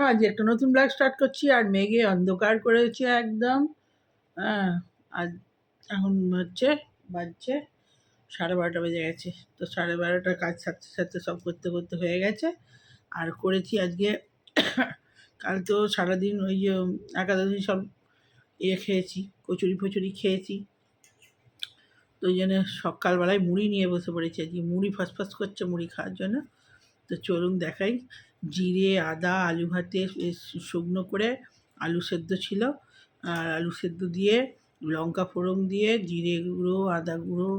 আজ একটা নতুন ব্লগ স্টার্ট করছি। আর মেঘে অন্ধকার করেছে একদম। হ্যাঁ, আজ এখন বাজছে 12:30 বেজে গেছে। তো 12:30টার কাজ সারতে সারতে সব করতে করতে হয়ে গেছে। আর করেছি আজকে কাল তো সারাদিন ওই যে একাদশী সব খেয়েছি, কচুরি ফচুরি খেয়েছি। তো ওই জন্য সকালবেলায় মুড়ি নিয়ে বসে পড়েছি। আজকে মুড়ি ফসফস করছে মুড়ি খাওয়ার জন্য। তো চলুন দেখাই। জিরে, আদা, আলু ভাতে শুকনো করে আলু সেদ্ধ ছিল, আর আলু সেদ্ধ দিয়ে লঙ্কা ফোড়ন দিয়ে জিরে গুঁড়ো, আদা গুঁড়ো,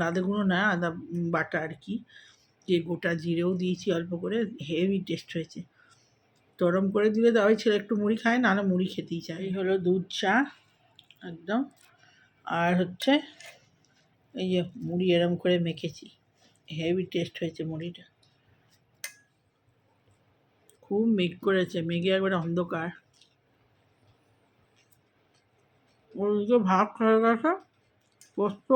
আদা গুঁড়ো না, আদা বাটা আর কি, যে গোটা জিরেও দিয়েছি অল্প করে। হেভি টেস্ট হয়েছে। গরম করে দিলে তবেই ছেলে একটু মুড়ি খায়, না মুড়ি খেতেই চায়। এই হলো দুধ চা একদম। আর এই যে মুড়ি এরম করে মেখেছি, হেভি টেস্ট হয়েছে মুড়িটা। খুব মেঘ করেছে, মেঘে একবারে অন্ধকার। ওদিকে ভাত হয়ে গেছে, পোস্ত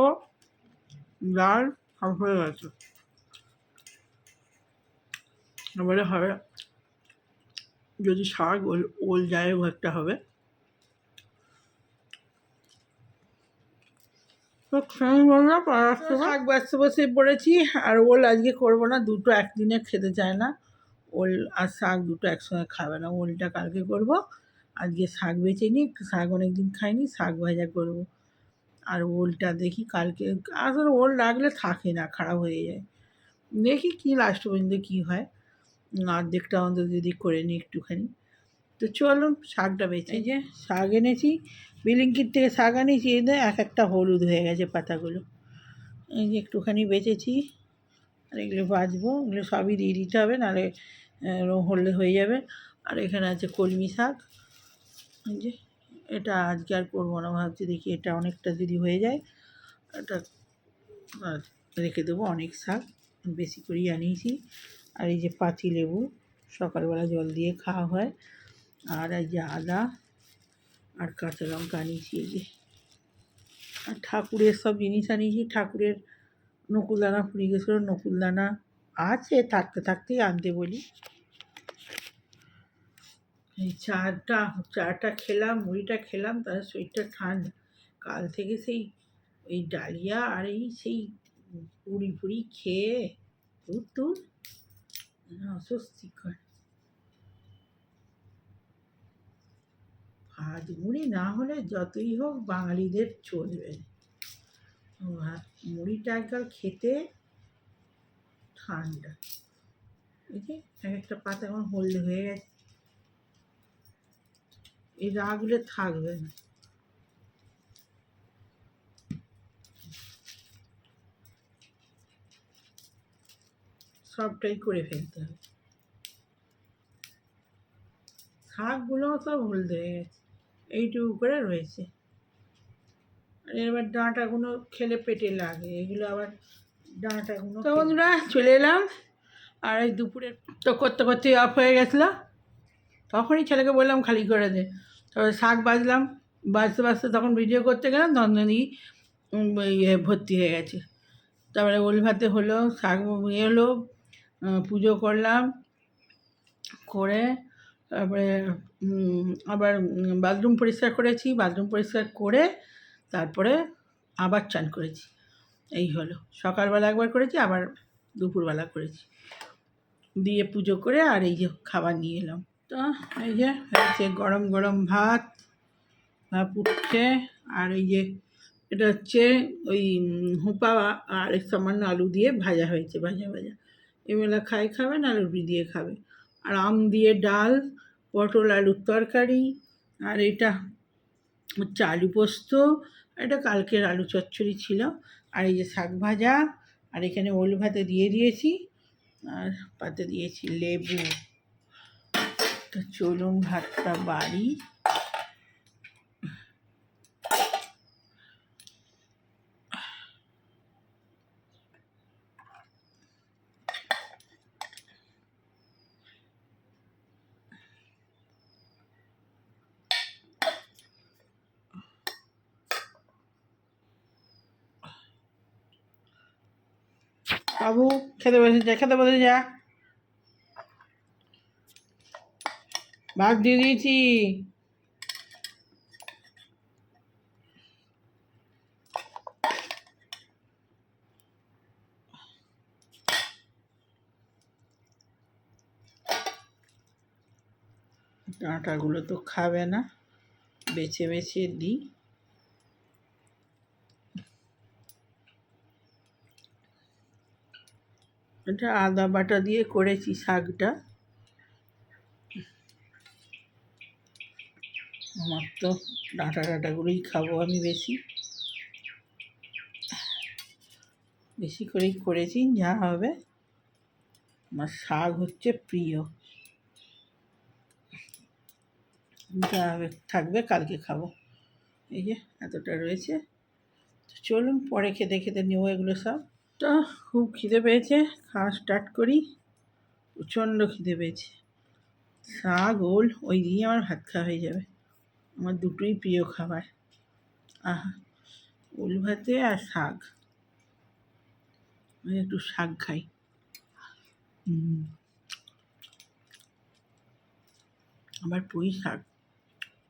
ডাল সব হয়ে গেছে। এবারে হবে যদি শাক ওল যায় একটা হবে। তো শাক বাঁচতে বসে পড়েছি। আর ওল আজকে করবো না, দুটো একদিনে খেতে চায় না। ওল আর শাক দুটো একসঙ্গে খাবে না। ওলটা কালকে করব, আজকে শাক বেছে নিই, একটু শাক অনেকদিন খাইনি, শাক ভাজা করব। আর ওলটা দেখি কালকে, আসলে ওল রাখলে থাকে না, খারাপ হয়ে যায়। দেখি কি লাস্ট পর্যন্ত কী হয়। অর্ধেকটা অন্তত যদি করে নিই একটুখানি। তো চলুন শাকটা বেছে। এই যে শাক এনেছি, বিলিঙ্কির থেকে শাক আনিয়েছি, এদের এক একটা হলুদ হয়ে গেছে পাতাগুলো। এই যে একটুখানি বেচেছি। আর এগুলো বাছবো, এগুলো সবই দিয়ে দিতে হবে, নাহলে হলে হয়ে যাবে। আর এখানে আছে কলমি শাক। এই যে এটা আজকে আর করবো না, ভাবছি দেখি এটা অনেকটা যদি হয়ে যায় এটা রেখে দেবো। অনেক শাক বেশি করেই আনিয়েছি। আর এই যে পাতি লেবু, সকালবেলা জল দিয়ে খাওয়া হয়। আর এই যে আদা আর কাঁচা লঙ্কা আনিয়েছি। এই যে আর ঠাকুরের সব জিনিস আনিয়েছি। ঠাকুরের নকুলদানা ফুরিয়ে গেছিলো, নকুলদানা আছে, থাকতে থাকতেই আনতে বলি। এই চাটা খেলাম, মুড়িটা খেলাম, তার শরীরটা ঠান্ডা। কাল থেকে সেই এই ডালিয়া আর এই সেই পুরি খেয়ে তোর অস্বস্তিকর। ভাত মুড়ি না হলে যতই হোক বাঙালিদের চলবে। মুড়িটা একবার খেতে ঠান্ডা। এই যে এক একটা পাতা আমার হলদে হয়ে গেছে, এই রাগলে থাকবে না। সবটাই করে ফেলতে হবে। শাকগুলো সব হলদে হয়ে গেছে, এইটুকু করে রয়েছে। আর এবার ডাঁটাগুলো খেলে পেটে লাগে, এগুলো আবার ডাঁটাগুলো। তো বন্ধুরা চলে এলাম। আর এই দুপুরে তো করতে করতে অফ হয়ে গেছিলো, তখনই ছেলেকে বললাম খালি করে দে। তবে শাক বাজলাম, বাজতে বাজতে তখন ভিডিও করতে গেলাম, নন্দনী ভর্তি হয়ে গেছে। তারপরে ওল ভাতে হলো, শাক হলো, পুজো করলাম, করে তারপরে আবার বাথরুম পরিষ্কার করেছি। বাথরুম পরিষ্কার করে তারপরে আবার চান করেছি। এই হলো, সকালবেলা একবার করেছি, আবার দুপুরবেলা করেছি, দিয়ে পুজো করে আর এই যে খাবার নিয়ে এলাম। তো এই যে হয়েছে গরম গরম ভাত উঠছে। আর এই যে এটা ওই হুঁপা আর সামান্য আলু দিয়ে ভাজা হয়েছে, ভাজা এবেলা খাবে না, রুটি দিয়ে খাবে। আর আম দিয়ে ডাল, পটল আলুর তরকারি, আর এটা হচ্ছে আলু পোস্ত, এটা কালকের আলু চচ্চড়ি ছিল। আর এই যে শাক ভাজা, আর এখানে ওল ভাতে দিয়ে দিয়েছি, আর পাতে দিয়েছি লেবু। তো চলুন ভাতটা বাড়ি। বাবু খেতে বসে যা। ভাত দিয়ে দিয়েছি। ডাঁটাগুলো তো খাবে না, বেছে বেছে দিই। এটা আদা বাটা দিয়ে করেছি শাকটা। আমার তো ডাঁটাগুলোই খাবো আমি বেশি বেশি করেই করেছি, যা হবে। আমার শাক হচ্ছে প্রিয়, যা হবে থাকবে, কালকে খাবো। এই যে এতটা রয়েছে, চলুন পরে খেতে খেতে নেবো এগুলো সব। তো খুব খিদে পেয়েছে, খাওয়া স্টার্ট করি। প্রচণ্ড খিদে পেয়েছে। শাক ওল ওই দিয়ে আমার ভাত খাওয়া হয়ে যাবে। আমার দুটোই প্রিয় খাবার। আহা, ওল ভাতে আর শাক। আমি একটু শাক খাই। আমার পুঁই শাক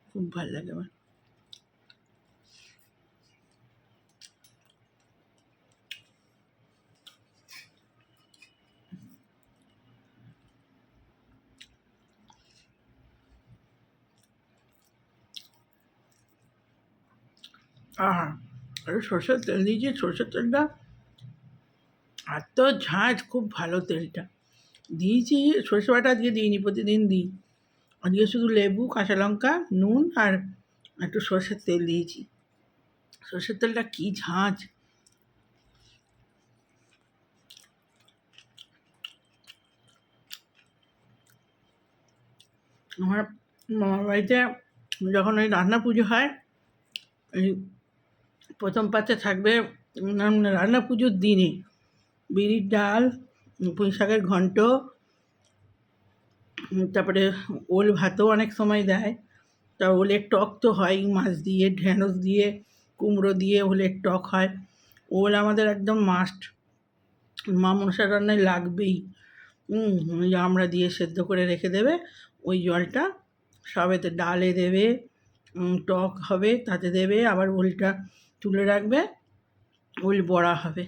খুব ভালো লাগে আমার। আহা, আরে সরষের তেল দিয়েছি, সরষের তেলটা এত ঝাঁঝ, খুব ভালো তেলটা দিয়েছি। সরষে বাটা আজকে দিইনি, প্রতিদিন দিই। আজকে শুধু লেবু, কাঁচা লঙ্কা, নুন আর একটু সরষের তেল দিয়েছি। সরষের তেলটা কী ঝাঁঝ! আমার মামার বাড়িতে যখন ওই রান্না পুজো হয়, এই প্রথম পাতে থাকবে রান্না পুজোর দিনে বিউলির ডাল, পুঁই শাকের ঘন্ট, তারপরে ওল ভাতও অনেক সময় দেয়। তা ওলের টক তো হয়, মাছ দিয়ে, ঢ্যাঁড়স দিয়ে, কুমড়ো দিয়ে ওলের টক হয়। ওল আমাদের একদম মাস্ট, মা মনসার রান্নায় লাগবেই। ওই আমরা দিয়ে সেদ্ধ করে রেখে দেবে, ওই জলটা সবেতে ডালে দেবে, টক হবে তাতে দেবে, আবার ওলটা তুলে রাখবে, ওল বড়া হবে।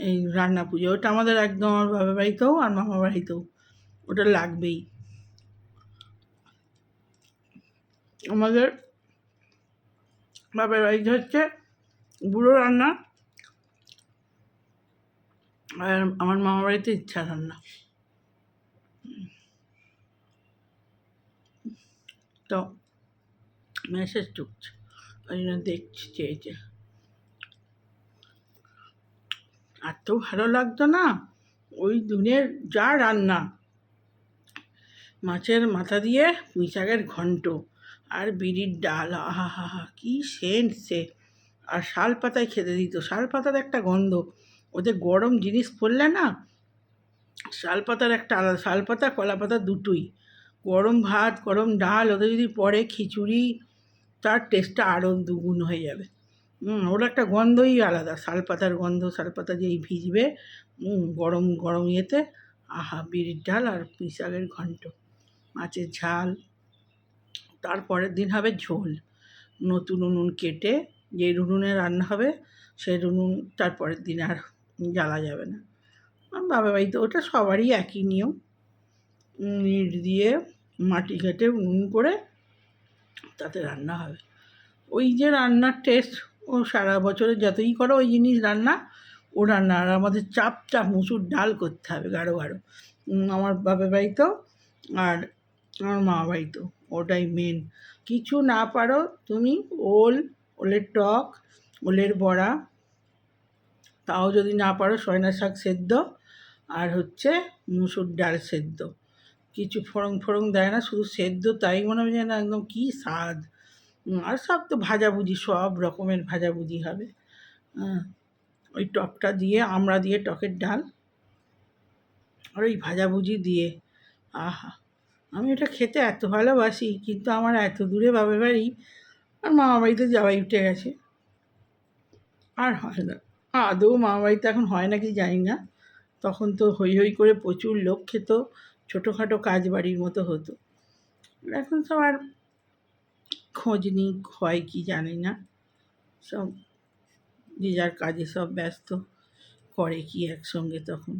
এই রান্না পুজো ওটা আমাদের একদম, আমার বাবার বাড়িতেও আর মামার বাড়িতেও ওটা লাগবেই। আমাদের বাবার বাড়িতে হচ্ছে বুড়ো রান্না, আর আমার মামার বাড়িতে ইচ্ছা রান্না। তো মেসেজ ঢুকছে, ওই জন্য দেখছি চেয়েছে। এত ভালো লাগতো না ওই দিনের যা রান্না, মাছের মাথা দিয়ে পুঁই শাকের ঘন্ট আর বিউলির ডাল, আহা হা হা, কী সেন্ট সে! আর শাল পাতায় খেতে দিত, শাল পাতার একটা গন্ধ, ওদের গরম জিনিস পড়লে না, শাল পাতার একটা আলাদা, শাল পাতা কলা পাতা দুটোই, গরম ভাত গরম ডাল ওদের যদি পড়ে, খিচুড়ি, তার টেস্টটা আরও দুগুণ হয়ে যাবে। ওর একটা গন্ধই আলাদা, শাল পাতার গন্ধ, শাল পাতা যেই ভিজবে গরম গরম ইয়েতে, আহা, বিউলির ডাল আর পুঁই শাকের ঘন্ট, মাছের ঝাল। তারপরের দিন হবে ঝোল, নতুন উনুন কেটে, যে উনুনে রান্না হবে সেই উনুন তারপরের দিন আর জ্বালা যাবে না। বাবার বাড়িতে ওটা সবারই একই নিয়ম, ইট দিয়ে মাটি কেটে উনুন করে তাতে রান্না হবে। ওই যে রান্নার টেস্ট, ও সারা বছরে যতই করো ওই জিনিস রান্না, ও রান্না। আর আমাদের চাপ চাপ মুসুর ডাল করতে হবে গাঢ় গাঢ়, আমার বাবার বাড়িতেও আর আমার মামা বাড়িতেও ওটাই মেন। কিছু না পারো তুমি, ওলের টক, ওলের বড়া, তাও যদি না পারো সয়না শাক সেদ্ধ, আর হচ্ছে মুসুর ডাল সেদ্ধ, কিছু ফোড়ন ফোড়ন দেয় না, শুধু সেদ্ধ, তাই মনে হয় যেন একদম কী স্বাদ। আর সব তো ভাজাভুজি, সব রকমের ভাজাভুজি হবে। ওই টকটা দিয়ে, আমড়া দিয়ে টকের ডাল, আর ওই ভাজাভুজি দিয়ে, আহা! আমি এটা খেতে এত ভালোবাসি, কিন্তু আমার এত দূরে বাবার বাড়ি আর মামা বাড়িতে যাওয়াই উঠে গেছে, আর হয় না। আদৌ মামা বাড়িতে এখন হয় নাকি জানি না, তখন তো হই হই করে প্রচুর লোক খেত, ছোটোখাটো কাজ বাড়ির মতো হতো। এখন সব আর খোঁজ নিই হয় কি জানি না, সব যে যার কাজে সব ব্যস্ত, করে কি একসঙ্গে তখন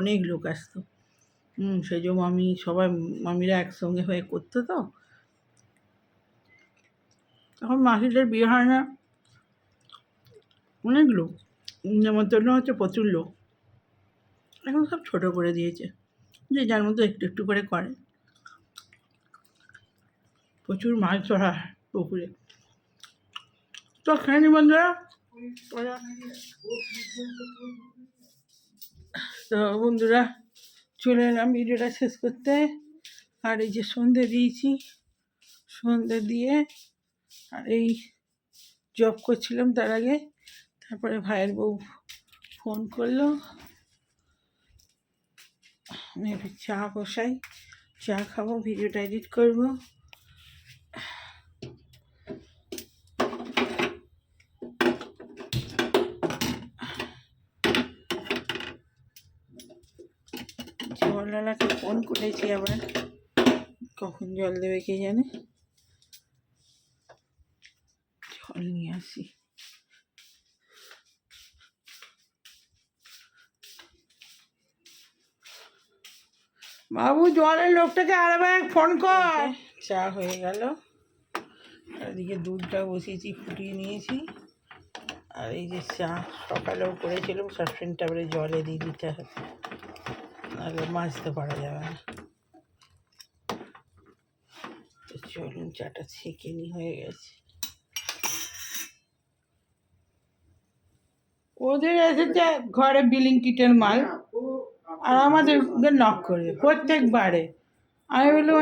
অনেক লোক আসতো। সেজ মামি সবাই মামিরা একসঙ্গে হয়ে করতো, তো তখন মাসিদের বিয়ে হয় না, অনেক লোক নেমন্তন্ন হচ্ছে, প্রচুর লোক। এখন সব ছোটো করে দিয়েছে, যে যার মতো একটু একটু করে করে। প্রচুর মাছ ধরা হয় পুকুরে। তো খায়নি বন্ধুরা, তো বন্ধুরা চলে এলাম ভিডিওটা শেষ করতে। আর এই যে সন্ধে দিয়েছি, সন্ধে দিয়ে আর এই জব করছিলাম তার আগে, তারপরে ভাইয়ের বউ ফোন করলো, আমি একটু চা বসাই, চা খাবো, ভিডিওটা এডিট করবো। জলওয়ালাকে ফোন করেছি, আবার কখন জল দেবে কে জানে, জল নিয়ে আসি। বাবু জলের লোকটাকে আরেকবার ফোন কর। চা হয়ে গেল, এদিকে দুধটা বসিয়েছি, ফুটিয়ে নিয়েছি। আর এই যে চা সকালেও করেছিলাম, সাসপেনটা এবারে জলে দিয়ে দিতে হবে, নাহলে মাজতে পারা যাবে না। তো চলুন চাটা ছেঁকে নি, হয়ে গেছে। ওদের এসেছে ঘরে বিলিং কিটের মাল, আর আমাদের নক করবে প্রত্যেকবারে। আমি বললাম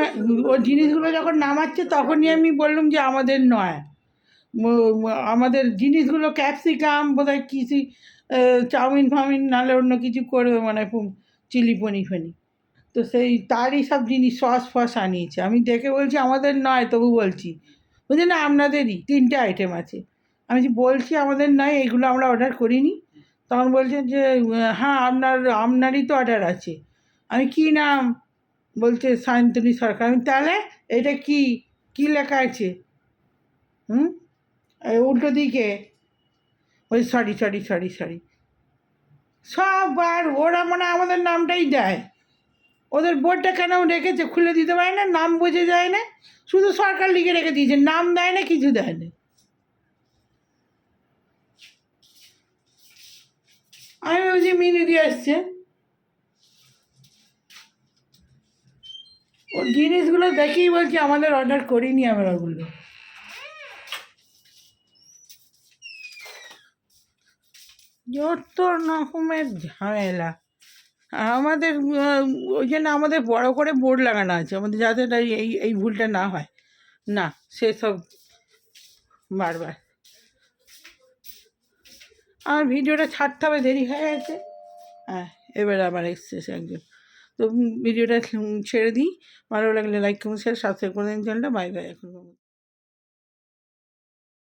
ও জিনিসগুলো যখন নামাচ্ছে তখনই আমি বললাম যে আমাদের নয়, আমাদের জিনিসগুলো ক্যাপসিকাম বোধহয় কিছু চাউমিন ফাউমিন নাহলে অন্য কিছু করবে, মানে চিলি পনির ফনি, তো সেই তারই সব জিনিস সস ফস আনিয়েছে। আমি দেখে বলছি আমাদের নয়, তবু বলছি, বুঝলি না আপনাদেরই 3টে আইটেম আছে। আমি বলছি আমাদের নয়, এগুলো আমরা অর্ডার করিনি। তখন বলছেন যে হ্যাঁ আপনারই তো অর্ডার আছে। আমি কী নাম, বলছে সায়ন্তনী সরকার। আমি তাহলে এটা কি লেখা আছে? উল্টো দিকে ওই সরি, সববার ওরা মানে আমাদের নামটাই দেয়। ওদের বোর্ডটা কেন রেখেছে, খুলে দিতে পারে না, নাম বোঝা যায় না, শুধু সরকার লিখে রেখে দিয়েছে, নাম দেয় না, কিছু দেয় না। আমি বলছি মিনি দিয়ে আসছে, ওর জিনিসগুলো দেখেই বলছি আমাদের অর্ডার করিনি আমরা ওগুলো। যত রকমের ঝামেলা। আর আমাদের ওই জন্য আমাদের বড় করে বোর্ড লাগানো আছে আমাদের, যাতে এই ভুলটা না হয় না, সেসব বারবার। আমার ভিডিওটা ছাড়তে হবে, দেরি হয়ে গেছে। হ্যাঁ, এবার আবার এসছে একজন। তো ভিডিওটা ছেড়ে দিই, ভালো লাগলে লাইক কমেন্ট শেয়ার সাবস্ক্রাইব করে দিন চ্যানেলটা। বাই বাই এখন।